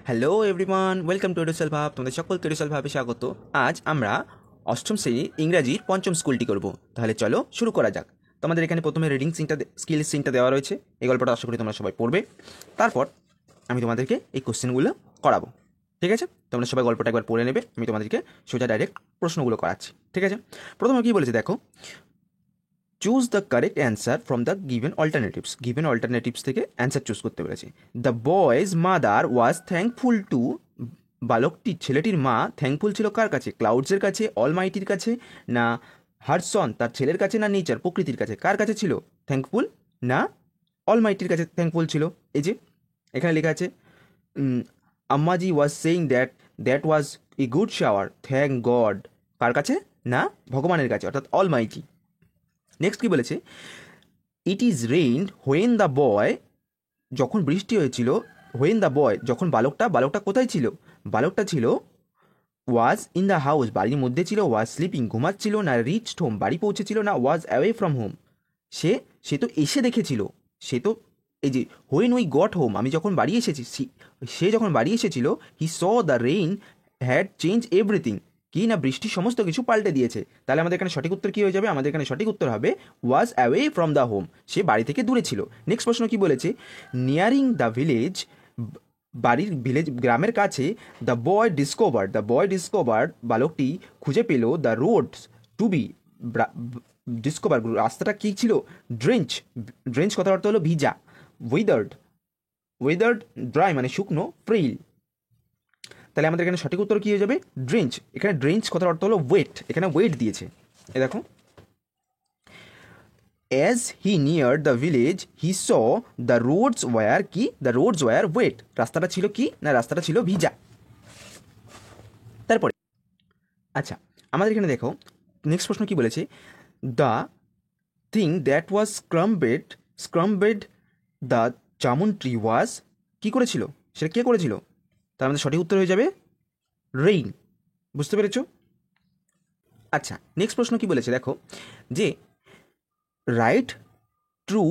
Hello everyone, welcome to এডুসেল ভাব। তোমাদের সকলকে এডুসেল ভাবে স্বাগত। আজ আমরা অষ্টম শ্রেণী ইংরাজির পঞ্চম স্কুলটি করব। তাহলে চলো শুরু করা যাক। তোমাদের এখানে প্রথমে রিডিং সিনটা দেওয়া রয়েছে। এই গল্পটা আশা করি তোমরা সবাই পড়বে। তারপর আমি তোমাদেরকে এই কোশ্চেনগুলো করাবো। ঠিক আছে, তোমরা সবাই গল্পটা একবার পড়ে নেবে। আমি তোমাদেরকে সোজা ডাইরেক্ট প্রশ্নগুলো করাচ্ছি। ঠিক আছে, প্রথমে কী বলেছে দেখো, choose the correct answer from the given alternatives থেকে অ্যান্সার চুজ করতে পেরেছি। The boys mother was thankful to, ছেলেটির মা থ্যাঙ্কফুল ছিল কার কাছে? ক্লাউডসের কাছে, অলমাইটির কাছে, না হার সন তার ছেলের কাছে, না নেচার প্রকৃতির কাছে? কার কাছে ছিল থ্যাঙ্কফুল? না অলমাইটির কাছে থ্যাঙ্কফুল ছিল। এই যে এখানে লেখা আছে Ammaji was saying that was a good shower, thank God. কার কাছে? না ভগবানের কাছে, অর্থাৎ অলমাইটি। নেক্সট কি বলেছে, it is rained when the boy, যখন বৃষ্টি হয়েছিল, হোয়েন দ্য বয় যখন বালকটা কোথায় ছিল? বালকটা ছিল ওয়াজ ইন দ্য হাউস, বাড়ির মধ্যে ছিল, ওয়াজ স্লিপিং ঘুমাচ্ছিল, না রিচড হোম বাড়ি পৌঁছেছিল, না ওয়াজ অ্যাওয়ে ফ্রম হোম সে তো এসে দেখেছিল। সে তো এই যে হোয়েন উই গট হোম, আমি যখন বাড়ি এসেছি, সে যখন বাড়ি এসেছিল, he saw the rain had change everything, কি না বৃষ্টি সমস্ত কিছু পাল্টে দিয়েছে। তাহলে আমাদের এখানে সঠিক উত্তর কী হয়ে যাবে? আমাদের এখানে সঠিক উত্তর হবে ওয়াজ অ্যাওয়ে ফ্রম দ্য হোম, সে বাড়ি থেকে দূরে ছিল। নেক্সট প্রশ্ন কি বলেছে, নিয়ারিং দ্য ভিলেজ, গ্রামের কাছে, দ্য বয় ডিসকভার বালকটি খুঁজে পেল, the roads to be discover রাস্তাটা কী ছিল? ড্রেঞ্চ কথার অর্থ হলো ভিজা, ওয়েদার্ড ড্রাই মানে শুকনো, ফ্রেইল। তাহলে আমাদের এখানে সঠিক উত্তর কী হয়ে যাবে? ড্রেঞ্চ। এখানে ড্রেঞ্চ কথার অর্থ হলো ওয়েট, এখানে ওয়েট দিয়েছে। এ দেখো, as he near the village he saw the roads were, কি দ্য রোডস ওয়ার ওয়েট, রাস্তাটা ছিল কি না রাস্তাটা ছিল ভিজা। তারপরে আচ্ছা, আমাদের এখানে দেখো নেক্সট প্রশ্ন কি বলেছে, the thing that was scrambled the jamun tree was, কী করেছিল? সেটা কে করেছিল? তার আমাদের সঠিক উত্তর হয়ে যাবে রেইন। বুঝতে পেরেছ? আচ্ছা, নেক্সট প্রশ্ন কি বলেছে দেখো, যে right true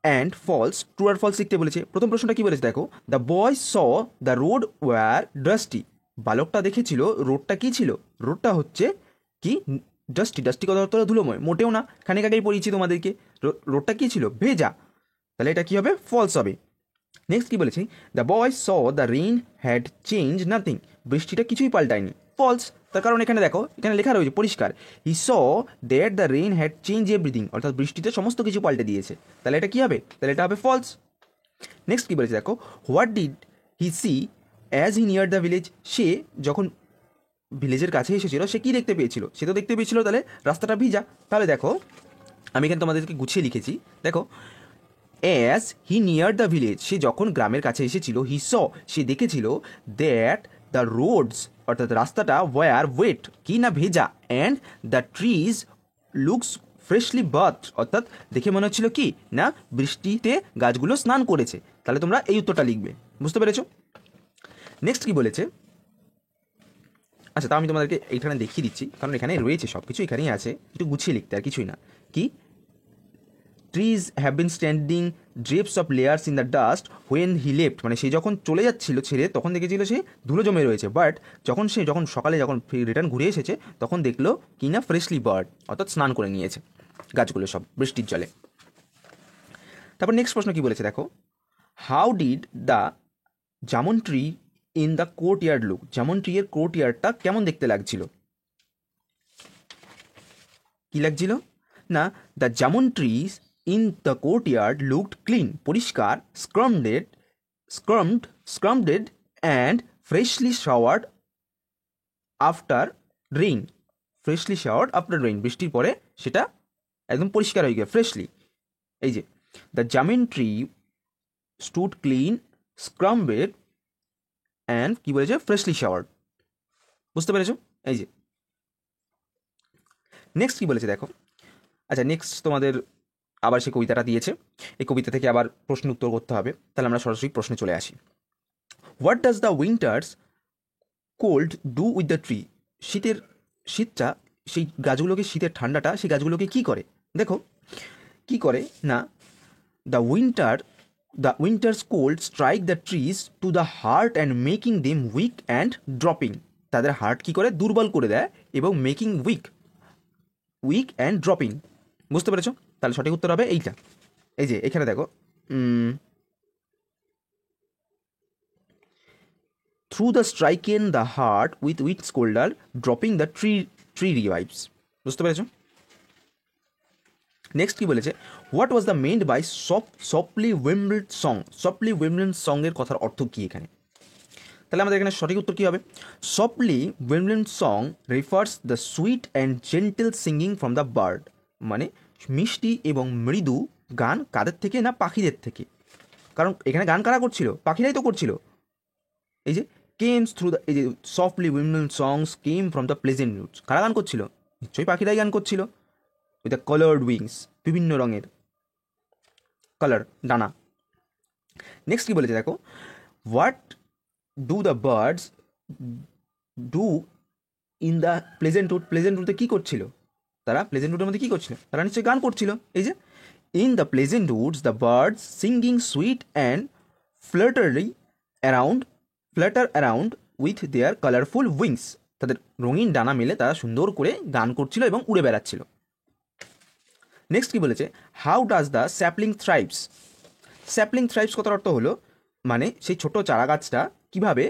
and false, true আর ফলস লিখতে বলেছে। প্রথম প্রশ্নটা কি বলেছে দেখো, the boy saw the road were dusty, বালকটা দেখেছিল রোডটা কী ছিল? রোডটা হচ্ছে কি ডাস্টি কথা অর্থ ধুলোময়, মোটেও না, খানিক আগেই পড়িয়েছি তোমাদেরকে। রোডটা কী ছিল? ভেজা। তাহলে এটা কী হবে? ফলস হবে। নেক্সট কি বলেছি, the boy saw the rain had change nothing, বৃষ্টিটা কিছুই পাল্টায়নি, ফলস। তার কারণ এখানে দেখো, এখানে লেখা রয়েছে পরিষ্কার, he saw that the rain had change everything, অর্থাৎ বৃষ্টিতে সমস্ত কিছু পাল্টে দিয়েছে। তাহলে এটা কী হবে? তাহলে এটা হবে ফলস। নেক্সট কী বলেছে দেখো, what did he see as he near the village, সে যখন ভিলেজের কাছে এসেছিল সে কী দেখতে পেয়েছিল? সে তো দেখতে পেয়েছিল তাহলে রাস্তাটা ভিজা। তাহলে দেখো আমি এখানে তোমাদেরকে গুছিয়ে লিখেছি, দেখো as he near the village, সে যখন গ্রামের কাছে এসেছিল, হি স সে দেখেছিল, দ্যাট দ্য রোডস অর্থাৎ রাস্তাটা ওয়ার ওয়েট কি না ভেজা, and the trees looks freshly bath, অর্থাৎ দেখে মনে হচ্ছিল কি না বৃষ্টিতে গাছগুলো স্নান করেছে। তাহলে তোমরা এই উত্তরটা লিখবে। বুঝতে পেরেছো? নেক্সট কি বলেছে, আচ্ছা তা আমি তোমাদেরকে এইখানে দেখিয়ে দিচ্ছি, কারণ এখানে রয়েছে সব কিছু, এখানেই আছে, একটু গুছিয়ে লিখতে আর কিছুই না। কি trees have been standing drips of layers in the dust when he left, মানে সে যখন চলে যাচ্ছিল ছেড়ে তখন দেখেছিল সে ধুলো জমে রয়েছে, বাট যখন সকালে যখন রিটার্ন ঘুরে এসেছে তখন দেখলো কি না ফ্রেশলি বার্ড, অর্থাৎ স্নান করে নিয়েছে গাছগুলো সব বৃষ্টির জলে। তারপর নেক্সট প্রশ্ন কি বলেছে দেখো, how did the jamun tree in the court yard look, jamun tree এর কোর্ট ইয়ার্ডটা কেমন দেখতে লাগছিল? কি লাগছিল না, the jamun trees in the court yard looked clean, পরিষ্কার, স্ক্রামডেড অ্যান্ড ফ্রেশলি শাওয়ার্ড আফটার রেইন, বৃষ্টির পরে সেটা একদম পরিষ্কার হয়ে গিয়ে ফ্রেশলি। এই যে দ্য জামিন ট্রি স্টুড ক্লিন, স্ক্রামডেড অ্যান্ড কি বলেছে ফ্রেশলি শাওয়ার্ড। বুঝতে পেরেছো? এই যে নেক্সট কি বলেছে দেখো, আচ্ছা নেক্সট তোমাদের আবার সে কবিতাটা দিয়েছে, এই কবিতা থেকে আবার প্রশ্ন উত্তর করতে হবে। তাহলে আমরা সরাসরি প্রশ্নে চলে আসি। What does the winters cold do with the tree, শীতটা সেই গাছগুলোকে, শীতের ঠান্ডাটা সেই গাছগুলোকে কী করে? দেখো কি করে না, the winter the winters cold strike the trees to the heart and making them weak and dropping, তাদের হার্ট কী করে দুর্বল করে দেয় এবং মেকিং উইক অ্যান্ড ড্রপিং। বুঝতে পেরেছো? তাহলে সঠিক উত্তর হবে এইটা। এই যে এখানে দেখো, through the strike in the heart with scolder dropping the tree revives. বুঝতে পেরেছো? নেক্সট কি বলেছে, what was the meant by softly warbled song. Softly warbled সঙ্গের কথার অর্থ কী এখানে? তাহলে আমাদের এখানে সঠিক উত্তর কী হবে? Softly warbled song refers the sweet and gentle singing from the bird, মানে মিষ্টি এবং মৃদু গান কাদের থেকে না পাখিদের থেকে। কারণ এখানে গান কারা করছিল? পাখিরাই তো করছিল। এই যে কেমস থ্রু দ্য, এই যে softly warbled songs came from the pleasant roots, কারা গান করছিল? নিশ্চয়ই পাখিরাই গান করছিল। উইথ দ্য কালার্ড উইংস, বিভিন্ন রঙের কালার ডানা। নেক্সট কি বলেছে দেখো, what do the birds do in the pleasant route. Pleasant রুটে কী করছিল তারা? প্লেজেন্ট রুটের মধ্যে কী করছিল? তারা নিশ্চয়ই গান করছিল। এই যে in the pleasant roots the birds singing sweet and Flutter around with their colourful wings, তাদের রঙিন ডানা মেলে তারা সুন্দর করে গান করছিল এবং উড়ে বেড়াচ্ছিল। নেক্সট কি বলেছে, how does the sapling থ্রাইভস। Sapling থ্রাইভস কথার অর্থ হলো মানে সেই ছোট চারা গাছটা কীভাবে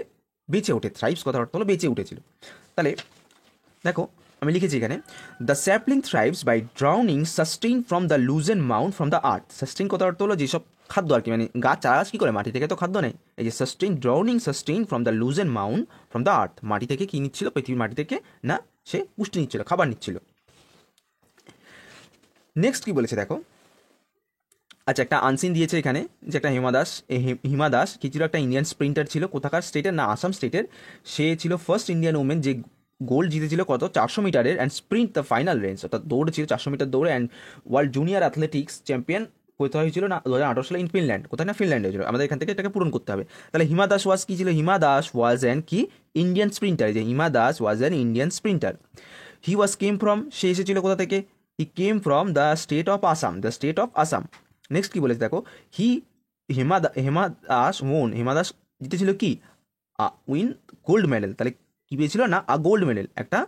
বেঁচে ওঠে। থ্রাইভস কথার অর্থ হলো বেঁচে উঠেছিল। তাহলে দেখো আমি লিখেছি এখানে, the sapling thrives by drawing sustain from the loosen mount from the earth. Sustain কথার অর্থ হলো যেসব খাদ্য আর কি, মানে গাছ চারা গাছ কী করে মাটি থেকে তো খাদ্য নেই। এই যে sustain from the loosen mount from the আর্থ, মাটি থেকে কী নিচ্ছিল? পৃথিবীর মাটি থেকে না সে পুষ্টি নিচ্ছিল, খাবার নিচ্ছিল। নেক্সট কি বলেছে দেখো, আচ্ছা একটা আনসিন দিয়েছে এখানে, যে একটা হিমা দাস কি ছিল? একটা ইন্ডিয়ান স্প্রিন্টার ছিল। কোথাকার স্টেটের? না আসাম স্টেটের। সে ছিল ফার্স্ট ইন্ডিয়ান উমেন যে গোল্ড জিতেছিল কত? 400 মিটারের, and sprint the final range, অর্থাৎ দৌড় ছিল 400 মিটার দৌড়ে। And world junior athletics champion কোথায় হয়েছিল? না 2018 সালে ইন ফিনল্যান্ড। কোথায়? না ফিনল্যান্ডে হয়েছিল। আমাদের এখান থেকে এটাকে পূরণ করতে হবে। তাহলে হিমা দাস ওয়াজ কি ছিল? হিমা দাস ওয়াজ অ্যান কি ইন্ডিয়ান স্প্রিন্টার। যে Hima Das was an Indian sprinter. He was came from, সে এসেছিল কোথা থেকে? He came from the state of Assam, the state of Assam. Next কি বলেছে দেখো, হিমা দাস জিতেছিল কি? Win gold medal. তাহলে কি পেয়েছিল? না গোল্ড মেডেল, একটা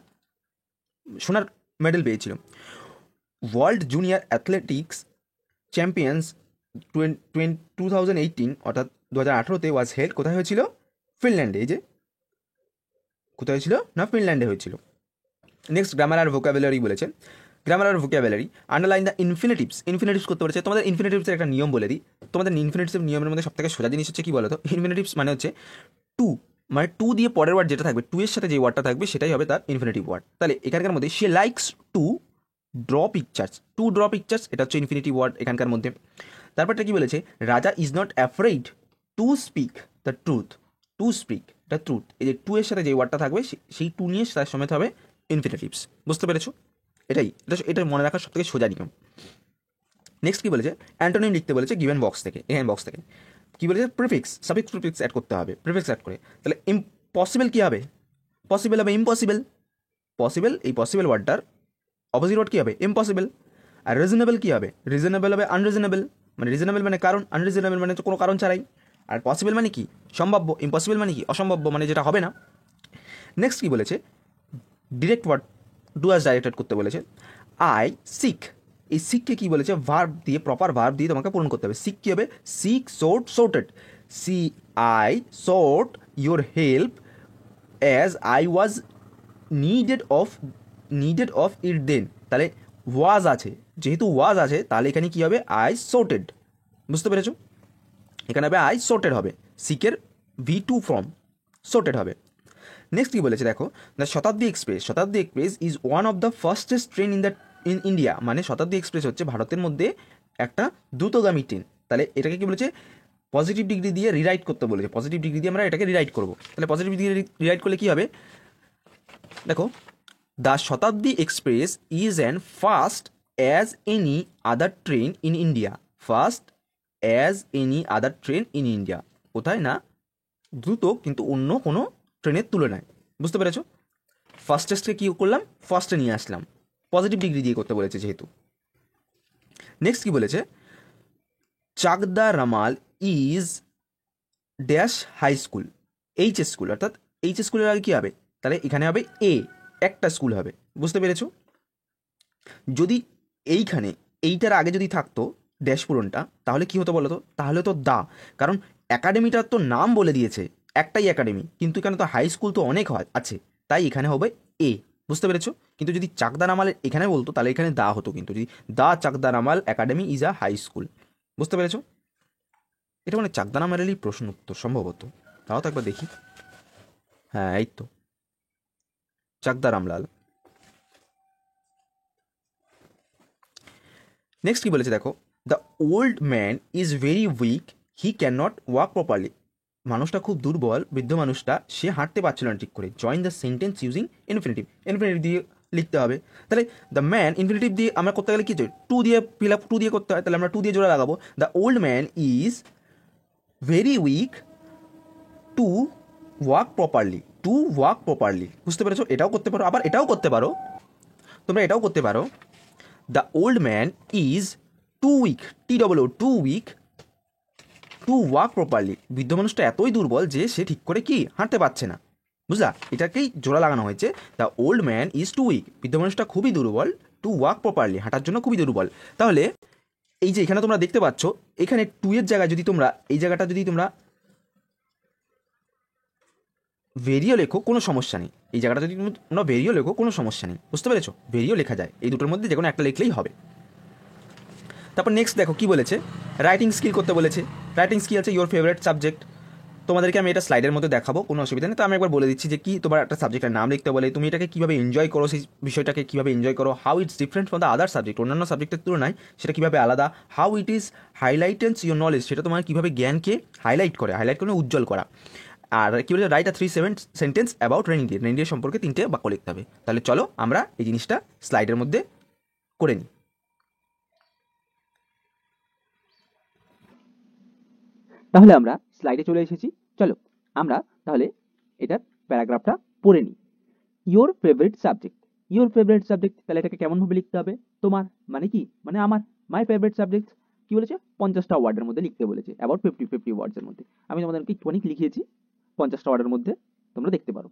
সোনার মেডেল পেয়েছিল। ওয়ার্ল্ড জুনিয়র অ্যাথলেটিক্স চ্যাম্পিয়ন্স 2018 অর্থাৎ 2018-তে ওয়াজ হেল্ড, কোথায় হয়েছিল? ফিনল্যান্ডে। এই যে কোথায় হয়েছিল? না ফিনল্যান্ডে হয়েছিল। নেক্সট গ্রামার আর ভোকাবুলারি বলেছে। গ্রামার আর ভোকাবুলারি, আন্ডারলাইন দ্য ইনফিনিটিভস করতে বলেছে। তোমাদের ইনফিনিটিভসের একটা নিয়ম বলে দিই। তোমাদের ইনফিনিটিভস নিয়মের মধ্যে সবথেকে সোজা জিনিস হচ্ছে কি বলো তো? ইনফিনিটিভস মানে হচ্ছে টু, মানে টু দিয়ে পরের ওয়ার্ড যেটা থাকবে, টু এর সাথে যে ওয়ার্ডটা থাকবে সেটাই হবে তার ইনফিনিটিভ ওয়ার্ড। তাহলে এখানকার মধ্যে she likes to draw pictures, এটা হচ্ছে ইনফিনিটিভ ওয়ার্ড এখানকার মধ্যে। তারপরটা কি বলেছে, রাজা is not afraid to speak the truth, এটা ট্রুথ। এই যে টু এর সাথে যে ওয়ার্ডটা থাকবে সেই টু নিয়ে তার সমেত হবে ইনফিনিটিভস। বুঝতে পেরেছো? এটা মনে রাখার সব থেকে সোজা নিয়ম। নেক্সট কি বলেছে, অ্যান্টোনিম লিখতে বলেছে গিভেন বক্স থেকে। এখানে বক্স থেকে কি বলেছে, সাফিক্স প্রিফিক্স অ্যাড করতে হবে। প্রিফিক্স অ্যাড করে তাহলে ইম্পসিবল কি হবে? পসিবল হবে ইম্পসিবল। এই পসিবল ওয়ার্ডটার অপোজিট ওয়ার্ড কি হবে? ইম্পসিবল। আর রিজনেবল কি হবে? রিজনেবল হবে আনরিজনেবল। মানে রিজনেবল মানে কারণ, আনরিজনেবল মানে কোনো কারণ ছাড়াই। আর পসিবল মানে কি? সম্ভাব্য। ইম্পসিবল মানে কি? অসম্ভাব্য, মানে যেটা হবে না। নেক্সট কি বলেছে, ডিরেক্ট ওয়ার্ড ডুয়ার্স ডাইরেক্টেড করতে বলেছে। আই সিক, এই সিককে কি বলেছে? ভার্ব দিয়ে, প্রপার ভার্ব দিয়ে তোমাকে পূরণ করতে হবে। সিক কি হবে? Seek sorted. I sought your help as I was needed of it then. তাহলে ওয়াজ আছে, যেহেতু ওয়াজ আছে তাহলে এখানে কি হবে? আই সোর্টেড। বুঝতে পেরেছো? এখানে হবে আই সোর্টেড হবে, সিকের V2 ফর্ম সোর্টেড হবে। নেক্সট কি বলেছে দেখো, the Shatabdi express is one of the fastest train in India. মানে শতাব্দী এক্সপ্রেস হচ্ছে ভারতের মধ্যে একটা দ্রুতগামী ট্রেন। তাহলে এটাকে কি বলেছে? পজিটিভ ডিগ্রি দিয়ে রিরাইট করতে বলেছে। পজিটিভ ডিগ্রি দিয়ে আমরা এটাকে রিরাইট করবো। তাহলে পজিটিভ ডিগ্রি রিরাইট করলে কি হবে দেখো, the Shatabdi express is an fast as any other train in India. কোথায়? না দ্রুত কিন্তু অন্য কোনো ট্রেনের তুলনায়। বুঝতে পেরেছো? ফার্স্টেস্টকে কী করলাম? ফার্স্টে নিয়ে আসলাম, পজিটিভ ডিগ্রি দিয়ে করতে বলেছে যেহেতু। নেক্সট কি বলেছে, Chakdah Ramal is dash high school, H school, অর্থাৎ এইচ স্কুলের আগে কী হবে, তাহলে এখানে হবে এ, একটা স্কুল হবে। বুঝতে পেরেছো? যদি এইখানে এইটার আগে যদি থাকতো ড্যাশ পূরণটা, তাহলে কি হতো বলো তো? তাহলে তো দা, কারণ একাডেমিটার তো নাম বলে দিয়েছে, একটাই একাডেমি, কিন্তু এখানে তো হাই স্কুল তো অনেক হয় আছে, তাই এখানে হবে এ। বুঝতে পেরেছো? কিন্তু যদি চাকদা নামাল এখানে বলতো তাহলে এখানে দা হতো, কিন্তু যদি the Chakdah Namal academy is a high school. বুঝতে পেরেছো? এটা মানে চাকদা নামালেরই প্রশ্ন উত্তর সম্ভবত। তাও তো একবার দেখি। হ্যাঁ, এই তো চাকদা রামলাল। নেক্সট কি বলেছে দেখো, the old man is very weak, he can not walk properly. মানুষটা খুব দুর্বল, বৃদ্ধ মানুষটা, সে হাঁটতে পারছিল না ঠিক করে। Join the sentence using infinitive, infinitive দিয়ে লিখতে হবে। তাহলে দ্য ম্যান ইনফিনিটিভ দিয়ে আমরা করতে গেলে কি টু দিয়ে ফিল আপ, টু দিয়ে করতে হয়, তাহলে আমরা টু দিয়ে জোড়া লাগাবো। The old man is very weak to walk properly, two walk properly. বুঝতে পেরেছো? এটাও করতে পারো, আবার এটাও করতে পারো, তোমরা এটাও করতে পারো। The old man is too weak, T double O, too weak to walk properly. বৃদ্ধ মানুষটা এতই দুর্বল যে সে ঠিক করে কি হাঁটতে পারছে না। বুঝলা? এটাকেই জোড়া লাগানো হয়েছে। The old man is too weak, বৃদ্ধ মানুষটা খুবই দুর্বল, টু ওয়াক প্রপারলি, হাঁটার জন্য খুবই দুর্বল। তাহলে এই যে এখানে তোমরা দেখতে পাচ্ছ, এখানে টু এর জায়গায় যদি তোমরা এই জায়গাটা যদি তোমরা ভেরিও লেখো কোনো সমস্যা নেই, এই জায়গাটা যদি তোমরা ভেরিও লেখো কোনো সমস্যা নেই। বুঝতে পেরেছো? ভেরিও লেখা যায়, এই দুটোর মধ্যে যে কোনো একটা লিখলেই হবে। তারপর নেক্সট দেখো কি বলেছে, রাইটিং স্কিল করতে বলেছে। রাইটিং স্কিল আছে ইওর ফেভারিট সাবজেক্ট। তোমাদেরকে আমি এটা স্লাইডের মধ্যে দেখাবো, কোনো অসুবিধা নেই। তো আমি একবার বলে দিচ্ছি যে কি তোমার একটা সাবজেক্টের নাম লিখতে বলে, তুমি এটাকে কীভাবে এনজয় করো, সেই বিষয়টাকে কীভাবে এনজয় করো, how it's different from the other subject, অন্যান্য সাবজেক্টের তুলনায় সেটা কীভাবে আলাদা, how it is heightens your knowledge, সেটা তোমার কীভাবে জ্ঞানকে হাইলাইট করে, হাইলাইট করে উজ্জ্বল করা। আর কী বলে, write a 3 sentence about reindeer, reindeer সম্পর্কে 3টে বাক্য লিখতে হবে। তাহলে চলো আমরা এই জিনিসটা স্লাইডের মধ্যে করে নিই। তাহলে আমরা স্লাইডে চলে এসেছি। চলো আমরা তাহলে এটার প্যারাগ্রাফটা পড়ে নিই। Your favourite subject, your favourite subject, তাহলে এটাকে কেমনভাবে লিখতে হবে? তোমার মানে কি, মানে আমার, মাই ফেভারিট সাবজেক্ট কি বলেছে, 50টা ওয়ার্ডের মধ্যে লিখতে বলেছে, অ্যাবাউট 50 ওয়ার্ডসের মধ্যে। আমি তোমাদেরকে একটুখানি লিখিয়েছি 50টা ওয়ার্ডের মধ্যে, তোমরা দেখতে পারো।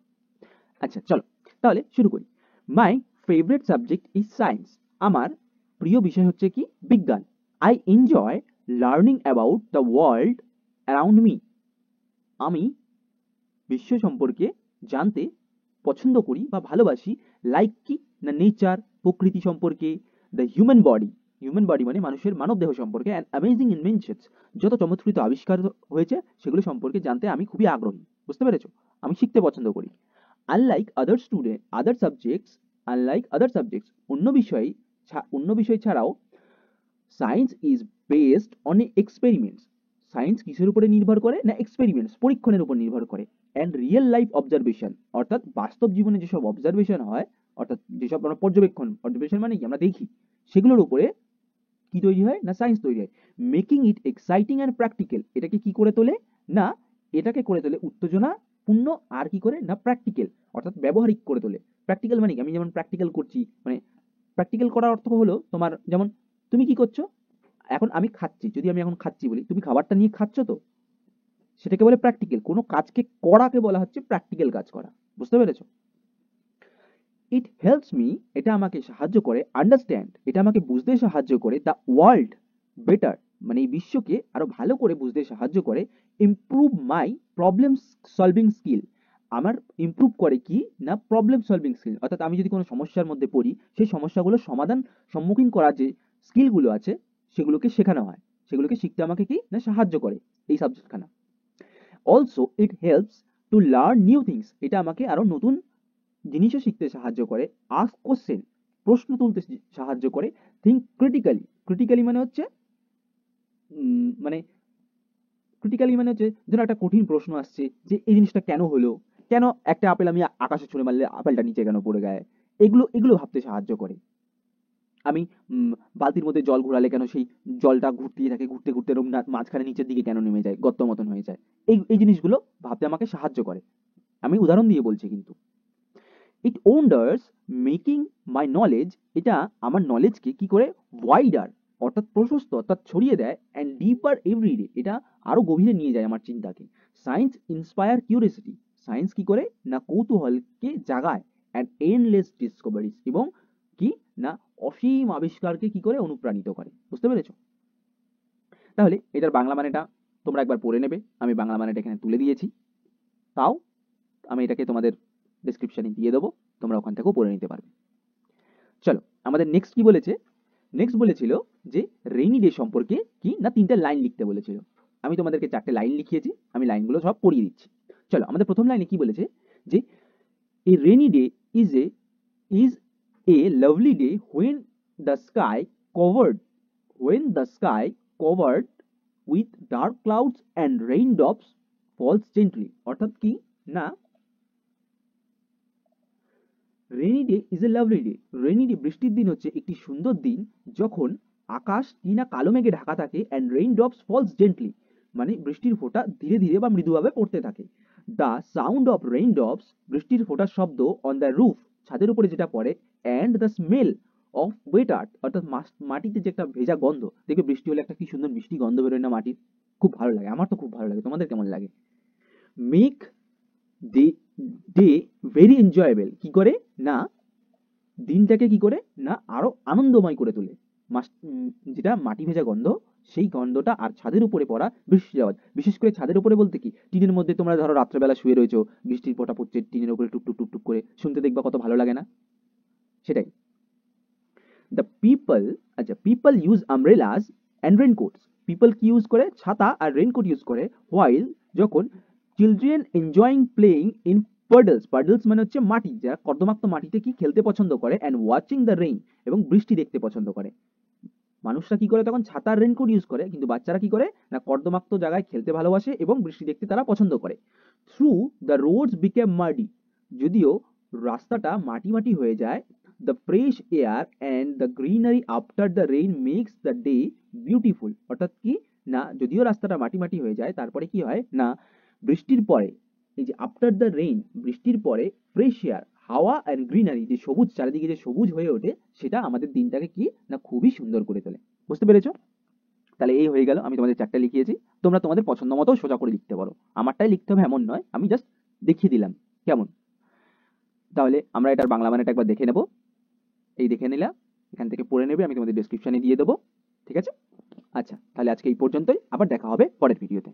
আচ্ছা চলো তাহলে শুরু করি। My favourite subject is science, আমার প্রিয় বিষয় হচ্ছে কি, বিজ্ঞান। I enjoy learning about the world around me, আমি বিশ্ব সম্পর্কে জানতে পছন্দ করি বা ভালোবাসি। লাইক কি না, নেচার, প্রকৃতি সম্পর্কে। The human body, human body মানে মানুষের মানব দেহ সম্পর্কে। অ্যান্ড অ্যামেজিং ইনভেনশনস, যত চমৎকৃত আবিষ্কার হয়েছে সেগুলো সম্পর্কে জানতে আমি খুবই আগ্রহী। বুঝতে পেরেছো? আমি শিখতে পছন্দ করি। আনলাইক আদার স্টুডেন্ট, আদার সাবজেক্টস, আনলাইক আদার সাবজেক্টস, অন্য বিষয় ছাড়াও science is based on experiments, science কিসের উপরে নির্ভর করে না, এক্সপেরিমেন্টস, পরীক্ষণের উপর নির্ভর করে। অ্যান্ড রিয়েল লাইফ অবজারভেশন, অর্থাৎ বাস্তব জীবনে যেসব অবজারভেশন হয়, অর্থাৎ যেসব আমরা পর্যবেক্ষণ মানে কি আমরা দেখি, সেগুলোর উপরে কি তৈরি হয় না, সায়েন্স তৈরি হয়। Making it exciting and practical, এটাকে কি করে তোলে না, এটাকে করে তোলে উত্তেজনাপূর্ণ, আর কি করে না, প্র্যাকটিক্যাল, অর্থাৎ ব্যবহারিক করে তোলে। প্র্যাকটিক্যাল মানে কি, আমি যেমন প্র্যাকটিক্যাল করছি, মানে প্র্যাকটিক্যাল করার অর্থ হলো তোমার যেমন তুমি কি করছো, এখন আমি খাচ্ছি, যদি আমি এখন খাচ্ছি বলি, তুমি খাবারটা নিয়ে খাচ্ছ তো, সেটাকে বলে প্র্যাকটিক্যাল। কোনো কাজকে করাকে বলা হচ্ছে প্র্যাকটিক্যাল কাজ করা। বুঝতে পেরেছো? ইট হেল্পস মি, এটা আমাকে সাহায্য করে। আন্ডারস্ট্যান্ড, এটা আমাকে বুঝতে সাহায্য করে। দ্য ওয়ার্ল্ড বেটার, মানে এই বিশ্বকে আরো ভালো করে বুঝতে সাহায্য করে। Improve my problem solving skill, আমার ইমপ্রুভ করে কি না, প্রবলেম সলভিং স্কিল, অর্থাৎ আমি যদি কোনো সমস্যার মধ্যে পড়ি, সেই সমস্যাগুলো সমাধান সম্মুখীন করার যে স্কিলগুলো আছে সেগুলোকে শেখানো হয়, সেগুলোকে শিখতে আমাকে কি না সাহায্য করে এই সাবজেক্টখানা। Also it helps to learn new things, এটা আমাকে আরো নতুন জিনিসও শিখতে সাহায্য করে। আস্ক কোশ্চেন, প্রশ্ন তুলতে সাহায্য করে। থিঙ্ক ক্রিটিক্যালি, ক্রিটিক্যালি মানে হচ্ছে মানে ক্রিটিক্যালি মানে হচ্ছে যেন একটা কঠিন প্রশ্ন আসছে যে এই জিনিসটা কেন হলো, কেন একটা আপেল আমি আকাশে ছুঁড়ে মারলে আপেলটা নিচে কেন পড়ে গায়ে, এগুলো এগুলো ভাবতে সাহায্য করে। আমি বালতির মধ্যে জল ঘোরালে কেন সেই জলটা ঘুরতেই থাকে, ঘুরতে ঘুরতে এরকম মাঝখানে নিচের দিকে কেন নেমে যায়, গর্ত মতন হয়ে যায়, এই এই জিনিসগুলো ভাবতে আমাকে সাহায্য করে। আমি উদাহরণ দিয়ে বলছি কিন্তু। ইট ওন্ডার্স মেকিং মাই নলেজ, এটা আমার নলেজকে কি করে ওয়াইডার, অর্থাৎ প্রশস্ত অর্থাৎ ছড়িয়ে দেয়, অ্যান্ড ডিপার এভরিডে এটা আরো গভীরে নিয়ে যায় আমার চিন্তাকে। সায়েন্স ইন্সপায়ার কিউরিয়াসিটি, সায়েন্স কি করে না কৌতূহলকে জাগায়, অ্যান্ড এন্ডলেস ডিসকভারিজ এবং কি না অসীম আবিষ্কারকে কি করে অনুপ্রাণিত করে। বুঝতে পেরেছো? তাহলে এটার বাংলা মানেটা তোমরা একবার পড়ে নেবে, আমি বাংলা মানেটা এখানে তুলে দিয়েছি, তাও আমি এটাকে তোমাদের ডেসক্রিপশনে দিয়ে দেবো, তোমরা ওখান থেকেও পড়ে নিতে পারবে। চলো আমাদের নেক্সট কি বলেছে, নেক্সট বলেছিল যে রেইনি ডে সম্পর্কে কি না 3টে লাইন লিখতে বলেছিল। আমি তোমাদেরকে 4টে লাইন লিখিয়েছি, আমি লাইনগুলো সব পড়িয়ে দিচ্ছি। চলো আমাদের প্রথম লাইনে কি বলেছে যে a rainy day is a lovely day when the sky covered with dark clouds and rain drops falls gently. অর্থাৎ কি না rainy day is a lovely day, rainy day বৃষ্টির দিন হচ্ছে একটি সুন্দর দিন যখন আকাশ কি না কালো মেঘে ঢাকা থাকে, and rain drops falls gently মানে বৃষ্টির ফোঁটা ধীরে ধীরে বা মৃদুভাবে পড়তে থাকে। The sound of rain drops বৃষ্টির ফোঁটার শব্দ অন দ্য রুফ ছাদের উপরে যেটা পড়ে, and the smell of wet earth অর্থাৎ মাটিতে যে একটা ভেজা গন্ধ, দেখবে বৃষ্টি হলে একটা কি সুন্দর মিষ্টি গন্ধ বেরোয় না মাটির, খুব ভালো লাগে, আমার তো খুব ভালো লাগে, তোমাদের কেমন লাগে? Make day day very enjoyable, কি করে না দিনটাকে কি করে না আরো আনন্দময় করে তোলে। যেটা মাটি ভেজা গন্ধ, সেই গন্ধটা আর ছাদের উপরে পড়া বৃষ্টির আওয়াজ, বিশেষ করে ছাদের উপরে বলতে কি টিনের মধ্যে তোমরা ধরো রাত্রেবেলা শুয়ে রয়েছো, বৃষ্টির ফোঁটা পড়ছে টিনের উপরে টুকটুক টুকটুক করে, শুনতে দেখবা কত ভালো লাগে না, সেটাই। দ্য পিপল, আচ্ছা পিপল ইউজ আমব্রেলাস অ্যান্ড রেনকোটস, পিপল কি ইউজ করে ছাতা আর রেনকোট ইউজ করে, হোয়াইল যখন চিলড্রেন এনজয়িং প্লেইং ইন পার্ডলস মানে হচ্ছে মাটি, যারা কর্দমাক্ত মাটিতে কি খেলতে পছন্দ করে, অ্যান্ড ওয়াচিং দ্য রেইন এবং বৃষ্টি দেখতে পছন্দ করে। মানুষরা কি করে তখন ছাতা রেনকোট ইউজ করে, কিন্তু বাচ্চারা কি করে না কর্দমাক্ত জায়গায় খেলতে ভালোবাসে এবং বৃষ্টি দেখতে তারা পছন্দ করে। Through the roads became muddy, যদিও রাস্তাটা মাটি মাটি হয়ে যায়, the fresh air and the greenery after the rain makes the day beautiful. অর্থাৎ কি না যদিও রাস্তাটা মাটি মাটি হয়ে যায়, তারপরে কি হয় না বৃষ্টির পরে এই যে আফটার দ্য রেইন বৃষ্টির পরে ফ্রেশ এয়ার হাওয়া অ্যান্ড গ্রিনারি যে সবুজ চারিদিকে যে সবুজ হয়ে ওঠে, সেটা আমাদের দিনটাকে কি না খুবই সুন্দর করে তোলে। বুঝতে পেরেছো? তাহলে এই হয়ে গেল, আমি তোমাদের 4টা লিখিয়েছি, তোমরা তোমাদের পছন্দ মতো সোজা করে লিখতে পারো, আমারটাই লিখতে হবে এমন নয়, আমি জাস্ট দেখিয়ে দিলাম কেমন। তাহলে আমরা এটার বাংলা মানেটা একবার দেখে নেব, এই দেখে নিলাম, এখান থেকে পড়ে নেবে, আমি তোমাদের ডেসক্রিপশনে দিয়ে দেবো, ঠিক আছে? আচ্ছা তাহলে আজকে এই পর্যন্তই, আবার দেখা হবে পরের ভিডিওতে।